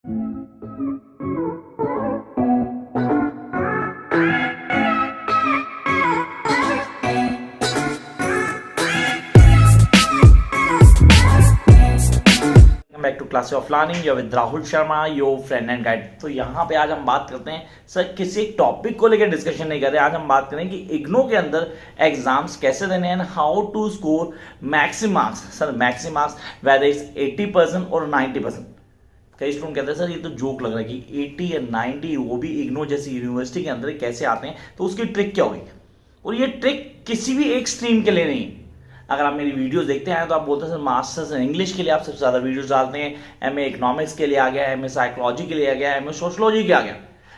Back to class of learning yo with Rahul Sharma, your friend and guide. तो यहाँ पे आज हम बात करते हैं सर, किसी एक टॉपिक को लेकर डिस्कशन नहीं कर रहे। आज हम बात करें कि इग्नो के अंदर एग्जाम्स कैसे देने हैं, how to score maximum marks. Sir maximum marks whether is 80% और 90%। कई स्टूडेंट कहते हैं सर ये तो जोक लग रहा है कि 80 या 90 वो भी इग्नो जैसी यूनिवर्सिटी के अंदर कैसे आते हैं, तो उसकी ट्रिक क्या होगी। और ये ट्रिक किसी भी एक स्ट्रीम के लिए नहीं। अगर आप मेरी वीडियोस देखते हैं तो आप बोलते हैं सर मास्टर्स इन इंग्लिश के लिए आप सबसे ज़्यादा वीडियोस डालते हैं, एमए इकोनॉमिक्स के लिए आ गया, एमए साइकोलॉजी के लिए आ गया, एमए सोशलॉजी के आ गया,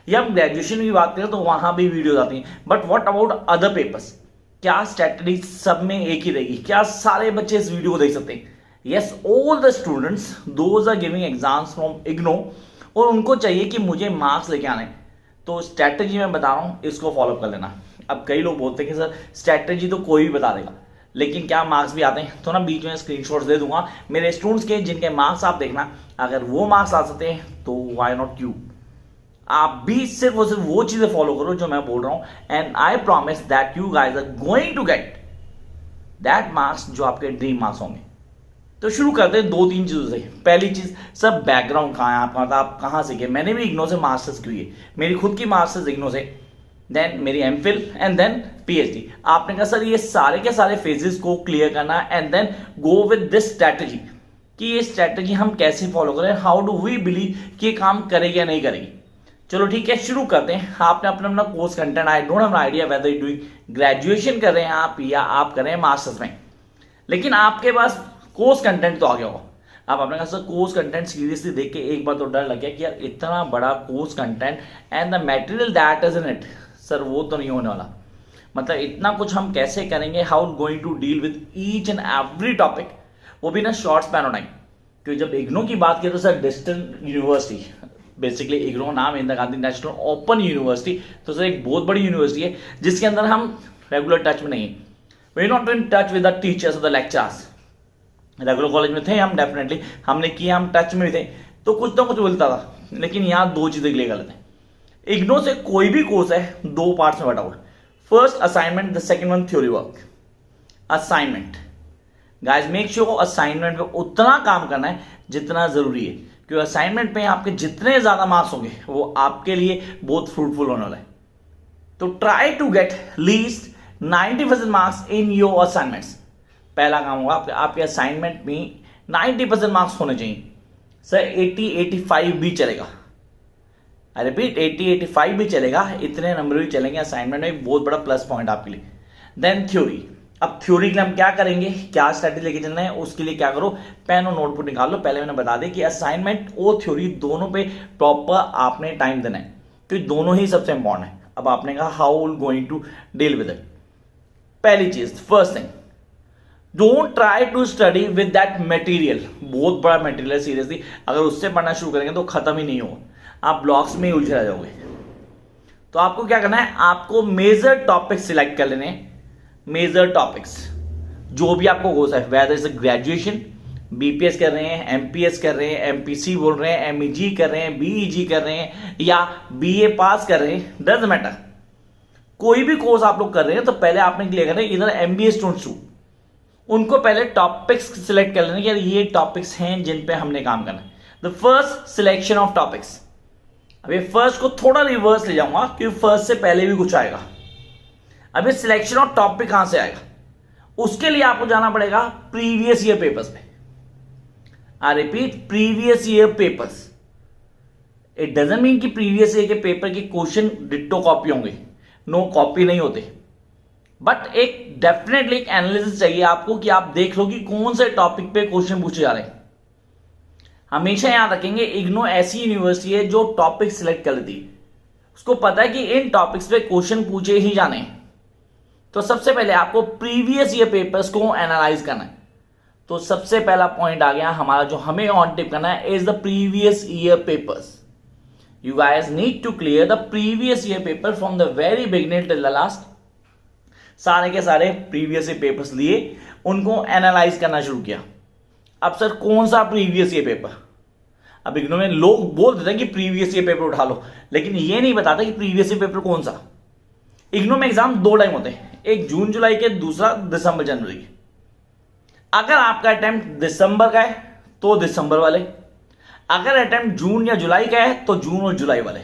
या हम ग्रेजुएशन की बात करें तो वहाँ भी वीडियोस आती हैं। But what about other papers? क्या स्ट्रैटेजी सब में एक ही रहेगी? क्या सारे बच्चे इस वीडियो को देख सकते हैं? Yes, all the students those are giving exams from IGNOU, और उनको चाहिए कि मुझे मार्क्स लेके आने। तो स्ट्रैटेजी मैं बता रहा हूँ, इसको फॉलो कर लेना। अब कई लोग बोलते हैं कि सर स्ट्रैटेजी तो कोई भी बता देगा, लेकिन क्या मार्क्स भी आते हैं? तो ना बीच में स्क्रीनशॉट्स दे दूंगा मेरे स्टूडेंट्स के, जिनके मार्क्स आप देखना। अगर वो मार्क्स आ सकते हैं तो व्हाई नॉट यू। आप भी सिर्फ और सिर्फ वो चीजें फॉलो करो जो मैं बोल रहा हूं, and I promise that you guys are going to get that marks जो आपके ड्रीम मार्क्स होंगे। तो शुरू करते हैं 2-3 चीजों से। पहली चीज, सब बैकग्राउंड कहाँ है आपका, मतलब आप कहाँ सीखे। मैंने भी इग्नो से मास्टर्स की है, मेरी खुद की मास्टर्स इग्नो से, देन मेरी एमफिल एंड देन पीएचडी। आपने कहा सर ये सारे के सारे फेजेस को क्लियर करना and then go with this strategy, कि ये स्ट्रैटेजी हम कैसे फॉलो करें, हाउ डू वी बिलीव कि ये काम करेगी या नहीं करेगी। चलो ठीक है, शुरू करते हैं। आपने अपना अपना course content, I don't have idea whether you doing graduation कर रहे हैं आप या आप कर रहे हैं मास्टर्स में, लेकिन आपके पास कोर्स कंटेंट तो आ गया होगा। अब आपने कहा सर कोर्स कंटेंट सीरियसली देख के एक बार तो डर लग गया कि यार इतना बड़ा course content and the material that is in it, sir वो तो नहीं होने वाला। मतलब इतना कुछ हम कैसे करेंगे, how going to deal with each and every topic, वो भी ना शॉर्ट स्पैन ऑफ टाइम। क्योंकि जब इग्नो की बात करें तो sir distant university, basically IGNOU नाम Indira Gandhi national open university, तो सर एक बहुत बड़ी यूनिवर्सिटी है जिसके अंदर हम रेगुलर टच में नहीं है। We not in touch with the teachers, the lecturers. Regular college में थे हम, डेफिनेटली हमने किया, हम टच में भी थे, तो कुछ ना कुछ बोलता था। लेकिन यहाँ दो चीजें क्लियर कर लेते हैं। इग्नो से कोई भी कोर्स है दो पार्ट्स में बटा हुआ है। First assignment, the second one theory work. Assignment, guys make sure assignment पे उतना काम करना है जितना जरूरी है, क्योंकि असाइनमेंट पे आपके जितने ज्यादा मार्क्स होंगे वो आपके लिए बहुत फ्रूटफुल होने वाला है। तो try to get least 90% marks in your assignments. पहला काम होगा आपके असाइनमेंट में 90% मार्क्स होने चाहिए। सर 80-85 भी चलेगा, आई रिपीट 80-85 भी चलेगा, इतने नंबर भी चलेंगे असाइनमेंट में, बहुत बड़ा प्लस पॉइंट आपके लिए। Then theory. अब थ्योरी के लिए हम क्या करेंगे, क्या स्ट्रैटेजी लेके चलना है, उसके लिए क्या करो, पेन और नोटबुक निकाल लो। पहले मैंने बता दिया कि असाइनमेंट और थ्योरी दोनों पे प्रॉपर आपने टाइम देना है, क्योंकि दोनों ही सबसे इंपॉर्टेंट है। अब आपने कहा how going to deal with it. पहली चीज, first thing, don't try to study with that material. बहुत बड़ा मटेरियल सीरियसली, अगर उससे पढ़ना शुरू करेंगे तो खत्म ही नहीं होगा, आप ब्लॉक्स में ही उलझे रह जाओगे। तो आपको क्या करना है, आपको मेजर टॉपिक्स सिलेक्ट कर लेने। मेजर टॉपिक्स जो भी आपको कोर्स है, वेदर इज ग्रेजुएशन, बीपीएस कर रहे हैं, एमपीएस कर रहे हैं, एमपीसी बोल रहे हैं, एमईजी कर रहे हैं, बीईजी कर रहे हैं, या बीए पास कर रहे हैं, डजंट मैटर। कोई भी कोर्स आप लोग कर रहे हैं तो पहले आपने क्लियर करना है, इधर एमबीए स्टूडेंट्स उनको पहले टॉपिक्स सिलेक्ट कर लेने कि यार ये टॉपिक्स हैं जिन पे हमने काम करना है। The first selection of topics. अभी फर्स्ट को थोड़ा रिवर्स ले जाऊंगा क्योंकि फर्स्ट से पहले भी कुछ आएगा। अभी सिलेक्शन ऑफ टॉपिक कहां से आएगा, उसके लिए आपको जाना पड़ेगा प्रीवियस ईयर पेपर्स पे। I repeat, previous year papers. It doesn't mean कि प्रीवियस ईयर के पेपर के क्वेश्चन डिट्टो कॉपी होंगे, नो कॉपी नहीं होते, बट एक डेफिनेटली एक एनालिसिस चाहिए आपको कि आप देख लो कि कौन से टॉपिक पे क्वेश्चन पूछे जा रहे हैं। हमेशा याद रखेंगे इग्नो ऐसी यूनिवर्सिटी है जो टॉपिक सिलेक्ट कर लेती है, उसको पता है कि इन टॉपिक्स पे क्वेश्चन पूछे ही जाने हैं। तो सबसे पहले आपको प्रीवियस ईयर पेपर्स को एनालाइज करना है। तो सबसे पहला पॉइंट आ गया हमारा, जो हमें ऑन टिप करना है, is the previous year papers. You guys need to clear the previous year paper from the very beginning till the last. सारे के सारे प्रीवियस ईयर पेपर्स लिए, उनको एनालाइज करना शुरू किया। अब सर कौन सा प्रीवियस ईयर पेपर? अब इग्नू में लोग बोल देते हैं कि प्रीवियस ईयर पेपर उठा लो, लेकिन ये नहीं बताते कि प्रीवियस ईयर पेपर कौन सा। इग्नू में एग्जाम 2 टाइम होते हैं, एक जून जुलाई के, दूसरा दिसंबर जनवरी के। अगर आपका अटेम्प्ट दिसंबर का है तो दिसंबर वाले, अगर अटेम्प्ट जून या जुलाई का है तो जून और जुलाई वाले।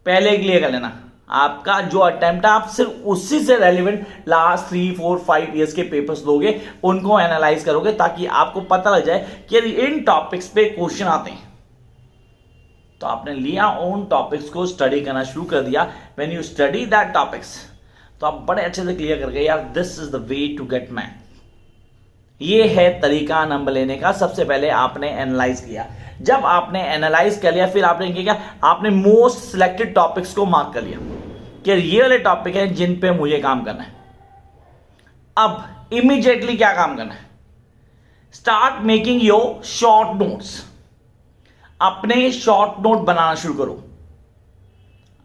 पहले क्लियर कर लेना, आपका जो अटेम्प्ट है आप सिर्फ उसी से रेलिवेंट लास्ट 3, 4, 5 ईयर्स के पेपर्स दोगे, उनको एनालाइज करोगे, ताकि आपको पता लग जाए कि इन टॉपिक्स पे क्वेश्चन आते हैं। तो आपने लिया उन टॉपिक्स को स्टडी करना शुरू कर दिया। When you study that topics तो आप बड़े अच्छे से क्लियर कर गए, यार this is the way to get math. ये है तरीका नंबर लेने का। सबसे पहले आपने एनालाइज किया, जब आपने एनालाइज कर लिया फिर आपने क्या किया, आपने मोस्ट सिलेक्टेड टॉपिक्स को मार्क कर लिया कि ये वाले टॉपिक हैं जिन पे मुझे काम करना है। अब इमीडिएटली क्या काम करना है, start making your short notes. अपने शॉर्ट नोट बनाना शुरू करो।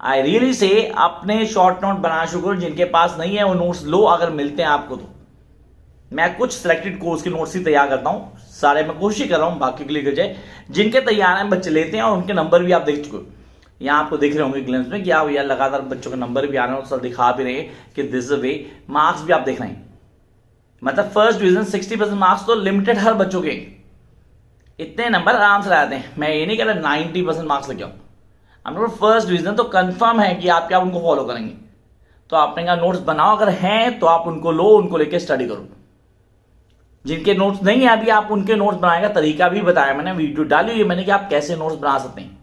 आई रियली से अपने शॉर्ट नोट बनाना शुरू करो। जिनके पास नहीं है वो नोट्स लो, अगर मिलते हैं आपको तो। मैं कुछ सिलेक्टेड कोर्स के नोट्स ही तैयार करता हूं, सारे मैं कोशिश कर रहा हूं बाकी क्लियर कर जाए। जिनके तैयार हैं बच्चे लेते हैं और उनके नंबर भी आप देख चुके हो, यहां आपको दिख रहे होंगे ग्लिम्स में कि आप यार लगातार बच्चों के नंबर भी आ रहे हैं और सर दिखा भी रहे हैं कि दिस इज वे। मार्क्स भी आप देख रहे हैं, मतलब फर्स्ट डिवीजन 60% मार्क्स तो लिमिटेड हर बच्चों के, इतने नंबर आराम से लाते हैं। मैं ये नहीं कह रहा 90% मार्क्स लेके आओ, हम फर्स्ट डिवीजन तो कंफर्म है कि आप क्या उनको फॉलो करेंगे। तो आपने कहा नोट्स बनाओ, अगर हैं तो आप उनको लो, उनको लेके स्टडी करो। जिनके नोट्स नहीं है अभी आप उनके नोट्स बनाने का तरीका भी बताया मैंने, वीडियो डाली हुई मैंने कि आप कैसे नोट्स बना सकते हैं।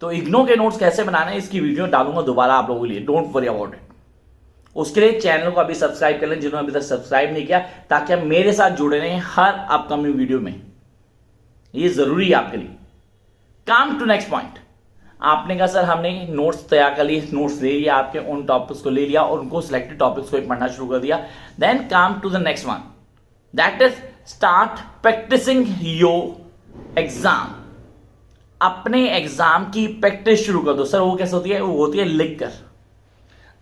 तो इग्नो के नोट्स कैसे बनाने इसकी वीडियो डालूंगा दोबारा आप लोगों के लिए, डोंट वरी अबाउट इट। उसके लिए चैनल को अभी सब्सक्राइब कर लें जिन्होंने अभी तक सब्सक्राइब नहीं किया, ताकि आप मेरे साथ जुड़े रहें हर अपकमिंग वीडियो में। ये जरूरी है आपके लिए। कम टू नेक्स्ट पॉइंट, आपने कहा सर हमने नोट्स तैयार कर लिए, नोट्स ले लिया, आपके उन टॉपिक्स को ले लिया और उनको सिलेक्टेड टॉपिक्स को पढ़ना शुरू कर दिया। Then come to the next one, that is start practising your exam. अपने एग्जाम की प्रैक्टिस शुरू कर दो। सर वो कैसे होती है, वो होती है लिख कर।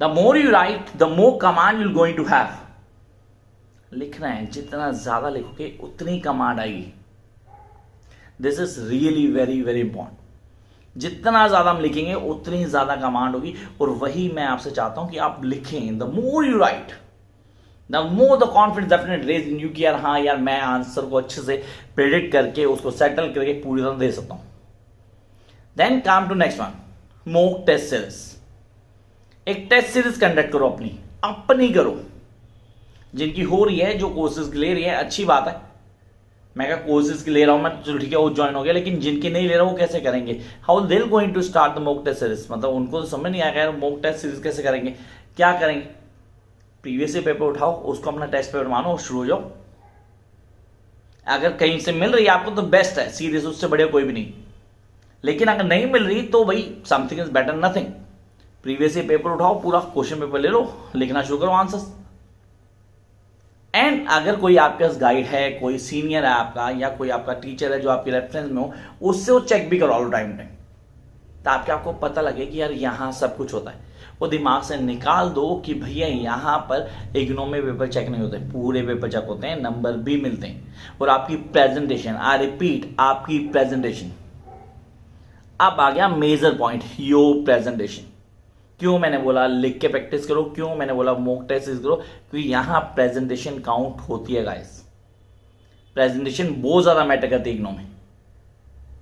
The more you write the more command you going to have. लिखना है, जितना ज्यादा लिखोगे उतनी कमांड आएगी। This is really very very important. जितना ज्यादा हम लिखेंगे उतनी ज्यादा कमांड होगी, और वही मैं आपसे चाहता हूं कि आप लिखें। The more you write the more the confidence definitely raise in you कि यार हाँ यार मैं आंसर को अच्छे से प्रेडिक्ट करके उसको सेटल करके पूरी तरह दे सकता हूं। Then come to next one, mock test series. एक टेस्ट सीरीज कंडक्ट करो, अपनी करो। जिनकी हो रही है, जो कोर्सेज ले रही है, अच्छी बात है। मैं क्या कोर्सेज की ले रहा हूं मैं, चलो ठीक है वो ज्वाइन हो गया, लेकिन जिनकी नहीं ले रहा वो कैसे करेंगे, how they going to start the mock test series. मतलब उनको तो समझ नहीं आएगा यार मॉक टेस्ट सीरीज कैसे करेंगे, क्या करेंगे। प्रीवियस ईयर पेपर उठाओ, उसको अपना टेस्ट पेपर मानो और शुरू हो जाओ। अगर कहीं से मिल रही है आपको तो बेस्ट है, सीरियस, उससे बढ़िया कोई भी नहीं। लेकिन अगर नहीं मिल रही तो भाई something is better nothing. Previous year paper उठाओ, पूरा क्वेश्चन पेपर ले लो, लिखना शुरू करो आंसर्स। एंड अगर कोई आपके पास गाइड है, कोई सीनियर है आपका, या कोई आपका टीचर है जो आपके रेफरेंस में हो, उससे वो चेक भी करो टाइम टाइम, ताकि आपको पता लगे कि यार यहाँ सब कुछ होता है। वो दिमाग से निकाल दो कि भैया यहाँ पर इग्नो में पेपर चेक नहीं होते, पूरे पेपर चेक होते हैं, नंबर भी मिलते हैं। और आपकी प्रेजेंटेशन, आई रिपीट, आपकी प्रेजेंटेशन। अब आ गया मेजर पॉइंट, योर प्रेजेंटेशन। क्यों मैंने बोला लिख के प्रैक्टिस करो, क्यों मैंने बोला मॉक टेस्ट करो, क्योंकि यहां प्रेजेंटेशन काउंट होती है गाइस। प्रेजेंटेशन बहुत ज्यादा मैटर करती है इग्नो में।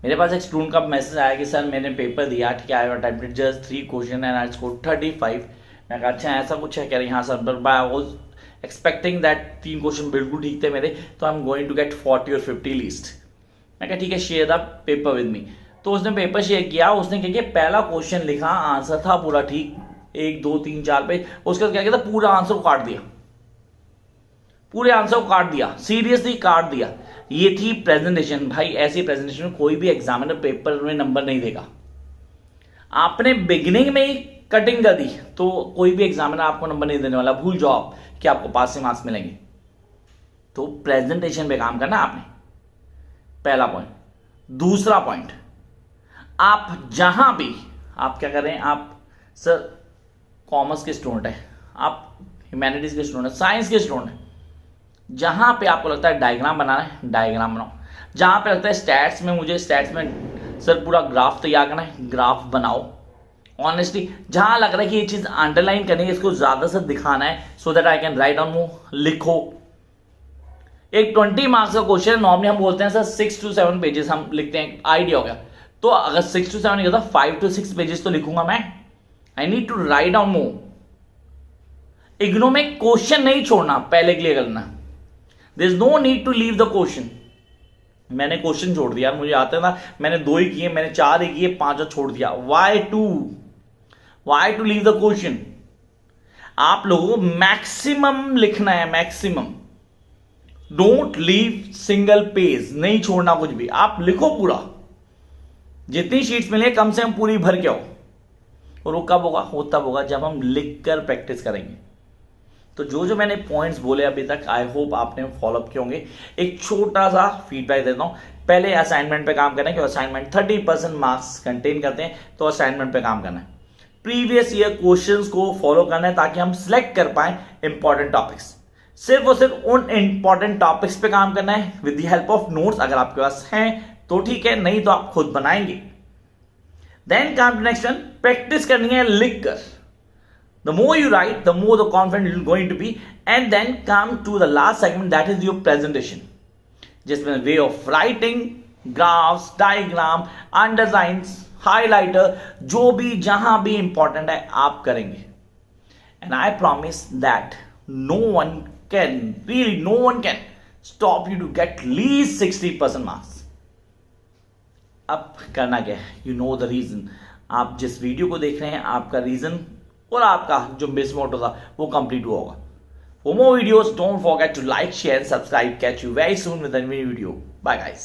मेरे पास एक स्टूडेंट का मैसेज आया कि सर मैंने पेपर दिया, ठीक है, आई attempted just 3 question and I scored 35। मैं कहा अच्छा ऐसा कुछ है, कह रही हाँ sir, but I was expecting that 3 question बिल्कुल ठीक थे मेरे, तो I am going to get 40 और 50 लीस्ट। मैं कहा ठीक है, share the paper with me. तो उसने पेपर शेयर किया, उसने क्या किया, पहला क्वेश्चन लिखा, आंसर था पूरा ठीक, 1 2 3 4 पेज। उसके बाद क्या किया था, पूरा आंसर को काट दिया, पूरे आंसर को काट दिया, सीरियसली काट दिया। ये थी प्रेजेंटेशन। भाई ऐसी प्रेजेंटेशन में कोई भी एग्जामिनर पेपर में नंबर नहीं देगा। आपने बिगिनिंग में ही कटिंग कर दी तो कोई भी एग्जामिनर आपको नंबर नहीं देने वाला, भूल जाओ आप कि आपको पासिंग मार्क्स मिलेंगे। तो प्रेजेंटेशन पे काम करना आपने, पहला पॉइंट। दूसरा पॉइंट, आप जहां भी, आप क्या कर रहे हैं, आप सर कॉमर्स के स्टूडेंट है, आप ह्यूमैनिटीज के स्टूडेंट है, साइंस के स्टूडेंट है, जहां पे आपको लगता है डायग्राम बनाना है, डायग्राम बनाओ। जहां पे लगता है स्टैट्स में, मुझे स्टैट्स में सर पूरा ग्राफ तैयार करना है, ग्राफ बनाओ ऑनेस्टली। जहां लग रहा है कि ये चीज अंडरलाइन करनी है, इसको ज्यादा से दिखाना है, so that I can write down मोर, लिखो। एक 20 मार्क्स का क्वेश्चन नॉर्मली हम बोलते हैं सर 6 to 7 पेजेस हम लिखते हैं, आइडिया हो गया। तो अगर 6 to 7 नहीं होता 5 to 6 पेजेस तो लिखूंगा मैं। I need to write down more. IGNOU में क्वेश्चन नहीं छोड़ना, पहले क्लियर करना। There is no need to leave the question. मैंने क्वेश्चन छोड़ दिया, मुझे आता था, मैंने 2 ही किए, मैंने 4 ही किए, 5 छोड़ दिया। Why to leave the question? आप लोगों को मैक्सिमम लिखना है, maximum. Don't leave single page, नहीं छोड़ना कुछ भी, आप लिखो पूरा। जितनी शीट्स मिले कम से कम पूरी भर के आओ। और वो कब होगा? तब होगा जब हम लिख कर प्रैक्टिस करेंगे। तो जो मैंने पॉइंट्स बोले अभी तक, आई होप आपने फॉलो अप किए होंगे। एक छोटा सा फीडबैक देता हूं, पहले असाइनमेंट पे काम करना है, क्योंकि असाइनमेंट 30% मार्क्स कंटेन करते हैं, तो असाइनमेंट पे काम करना है। प्रीवियस ईयर क्वेश्चंस को फॉलो करना है ताकि हम सिलेक्ट कर पाए इंपॉर्टेंट टॉपिक्स। सिर्फ और सिर्फ उन इंपॉर्टेंट टॉपिक्स पे काम करना है with the help of notes. अगर आपके पास हैं तो ठीक है, नहीं तो आप खुद बनाएंगे। Then come to next one, practice करनी है लिख कर। The more you write, the more the confident you're going to be. And then come to the last segment, that is your presentation. जिसमें way of writing, graphs, diagram, underlines, highlighter, जो भी जहां भी important है आप करेंगे। And I promise that no one can stop you to get least 60% marks. अब करना क्या है? You know the reason. आप जिस वीडियो को देख रहे हैं, आपका रीजन और आपका जो मिस मोटो था वो कंप्लीट हुआ होगा। For more videos, don't forget to like, share, and subscribe. Catch you very soon with a new video. Bye guys.